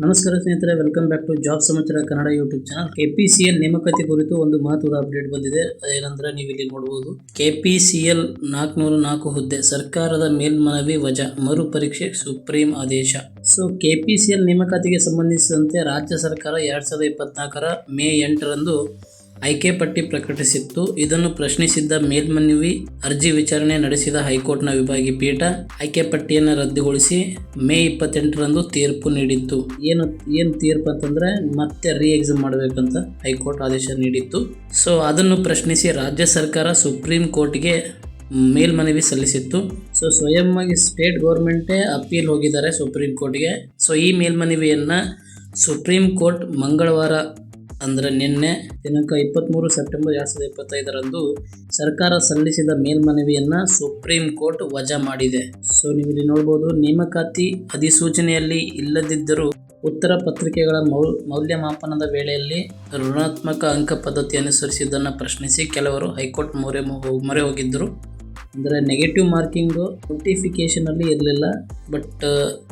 ನಮಸ್ಕಾರ ಸ್ನೇಹಿತರೆ, welcome back to job ಸಮಾಚಾರ ಕನ್ನಡ ಯೂಟ್ಯೂಬ್ ಚಾನಲ್. ಕೆಪಿಸಿಎಲ್ ನೇಮಕಾತಿ ಕುರಿತು ಒಂದು ಮಹತ್ವದ ಅಪ್ಡೇಟ್ ಬಂದಿದೆ. ಅದೇನಂದ್ರೆ ನೀವು ಇಲ್ಲಿ ನೋಡಬಹುದು, ಕೆಪಿಸಿಎಲ್ 404 ಹುದ್ದೆ ಸರ್ಕಾರದ ಮೇಲ್ಮನವಿ ವಜಾ, ಮರು ಪರೀಕ್ಷೆ ಸುಪ್ರೀಂ ಆದೇಶ. ಸೊ ಕೆಪಿಸಿಎಲ್ ನೇಮಕಾತಿಗೆ ಸಂಬಂಧಿಸಿದಂತೆ ರಾಜ್ಯ ಸರ್ಕಾರ 2024 ಮೇ 8ರಂದು ಆಯ್ಕೆ ಪಟ್ಟಿ ಪ್ರಕಟಿಸಿತ್ತು. ಇದನ್ನು ಪ್ರಶ್ನಿಸಿದ್ದ ಮೇಲ್ಮನವಿ ಅರ್ಜಿ ವಿಚಾರಣೆ ನಡೆಸಿದ ಹೈಕೋರ್ಟ್ನ ವಿಭಾಗೀಯ ಪೀಠ ಆಯ್ಕೆ ಪಟ್ಟಿಯನ್ನು ರದ್ದುಗೊಳಿಸಿ ಮೇ 28ರಂದು ತೀರ್ಪು ನೀಡಿತ್ತು. ಏನು ತೀರ್ಪು ಅಂತಂದ್ರೆ ಮತ್ತೆ ಎಕ್ಸಾಮ್ ಮಾಡಬೇಕಂತ ಹೈಕೋರ್ಟ್ ಆದೇಶ ನೀಡಿತ್ತು. ಸೊ ಅದನ್ನು ಪ್ರಶ್ನಿಸಿ ರಾಜ್ಯ ಸರ್ಕಾರ ಸುಪ್ರೀಂ ಕೋರ್ಟ್ಗೆ ಮೇಲ್ಮನವಿ ಸಲ್ಲಿಸಿತ್ತು. ಸೊ ಸ್ವಯಂವಾಗಿ ಸ್ಟೇಟ್ ಗೌರ್ಮೆಂಟೇ ಅಪೀಲ್ ಹೋಗಿದ್ದಾರೆ ಸುಪ್ರೀಂ ಕೋರ್ಟ್ಗೆ. ಸೊ ಈ ಮೇಲ್ಮನವಿಯನ್ನ ಸುಪ್ರೀಂ ಕೋರ್ಟ್ ಮಂಗಳವಾರ ಅಂದರೆ ನಿನ್ನೆ ದಿನಾಂಕ 23 ಸೆಪ್ಟೆಂಬರ್ 2025ರಂದು ಸರ್ಕಾರ ಸಲ್ಲಿಸಿದ ಮೇಲ್ಮನವಿಯನ್ನು ಸುಪ್ರೀಂ ಕೋರ್ಟ್ ವಜಾ ಮಾಡಿದೆ. ಸೊ ನೀವು ಇಲ್ಲಿ ನೋಡ್ಬೋದು, ನೇಮಕಾತಿ ಅಧಿಸೂಚನೆಯಲ್ಲಿ ಇಲ್ಲದಿದ್ದರೂ ಉತ್ತರ ಪತ್ರಿಕೆಗಳ ಮೌಲ್ಯಮಾಪನದ ವೇಳೆಯಲ್ಲಿ ಋಣಾತ್ಮಕ ಅಂಕ ಪದ್ಧತಿ ಅನುಸರಿಸಿದ್ದನ್ನು ಪ್ರಶ್ನಿಸಿ ಕೆಲವರು ಹೈಕೋರ್ಟ್ ಮೊರೆ ಹೋಗಿದ್ದರು. ಅಂದರೆ ನೆಗೆಟಿವ್ ಮಾರ್ಕಿಂಗು ನೋಟಿಫಿಕೇಷನಲ್ಲಿ ಇರಲಿಲ್ಲ, ಬಟ್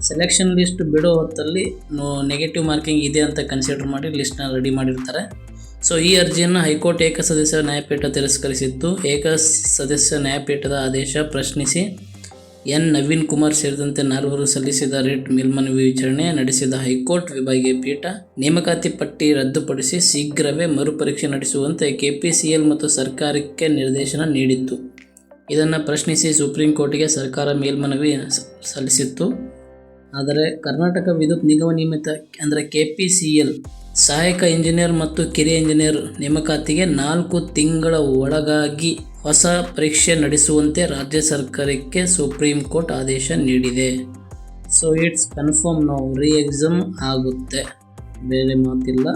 ಸೆಲೆಕ್ಷನ್ ಲಿಸ್ಟ್ ಬಿಡೋ ಹೊತ್ತಲ್ಲಿ ನೆಗೆಟಿವ್ ಮಾರ್ಕಿಂಗ್ ಇದೆ ಅಂತ ಕನ್ಸಿಡರ್ ಮಾಡಿ ಲಿಸ್ಟ್ನ ರೆಡಿ ಮಾಡಿರ್ತಾರೆ. ಸೊ ಈ ಅರ್ಜಿಯನ್ನು ಹೈಕೋರ್ಟ್ ಏಕಸದಸ್ಯ ನ್ಯಾಯಪೀಠ ತಿರಸ್ಕರಿಸಿತ್ತು. ಏಕಸದಸ್ಯ ನ್ಯಾಯಪೀಠದ ಆದೇಶ ಪ್ರಶ್ನಿಸಿ ಎನ್ ನವೀನ್ ಕುಮಾರ್ ಸೇರಿದಂತೆ 4 ಸಲ್ಲಿಸಿದ ರಿಟ್ ಮೇಲ್ಮನವಿ ವಿಚಾರಣೆ ನಡೆಸಿದ ಹೈಕೋರ್ಟ್ ವಿಭಾಗೀಯ ಪೀಠ ನೇಮಕಾತಿ ಪಟ್ಟಿ ರದ್ದುಪಡಿಸಿ ಶೀಘ್ರವೇ ಮರುಪರೀಕ್ಷೆ ನಡೆಸುವಂತೆ ಕೆಪಿಸಿಎಲ್ ಮತ್ತು ಸರ್ಕಾರಕ್ಕೆ ನಿರ್ದೇಶನ ನೀಡಿತ್ತು. ಇದನ್ನು ಪ್ರಶ್ನಿಸಿ ಸುಪ್ರೀಂ ಕೋರ್ಟ್ಗೆ ಸರ್ಕಾರ ಮೇಲ್ಮನವಿ ಸಲ್ಲಿಸಿತ್ತು. ಆದರೆ ಕರ್ನಾಟಕ ವಿದ್ಯುತ್ ನಿಗಮ ನಿಯಮಿತ ಅಂದರೆ ಕೆಪಿಸಿಎಲ್ ಸಹಾಯಕ ಇಂಜಿನಿಯರ್ ಮತ್ತು ಕಿರಿಯ ಇಂಜಿನಿಯರ್ ನೇಮಕಾತಿಗೆ 4 ತಿಂಗಳ ಒಳಗಾಗಿ ಹೊಸ ಪರೀಕ್ಷೆ ನಡೆಸುವಂತೆ ರಾಜ್ಯ ಸರ್ಕಾರಕ್ಕೆ ಸುಪ್ರೀಂ ಕೋರ್ಟ್ ಆದೇಶ ನೀಡಿದೆ. ಸೊ ಇಟ್ಸ್ ಕನ್ಫರ್ಮ್, ನಾವು ಎಕ್ಸಾಮ್ ಆಗುತ್ತೆ, ಬೇರೆ ಮಾತಿಲ್ಲ.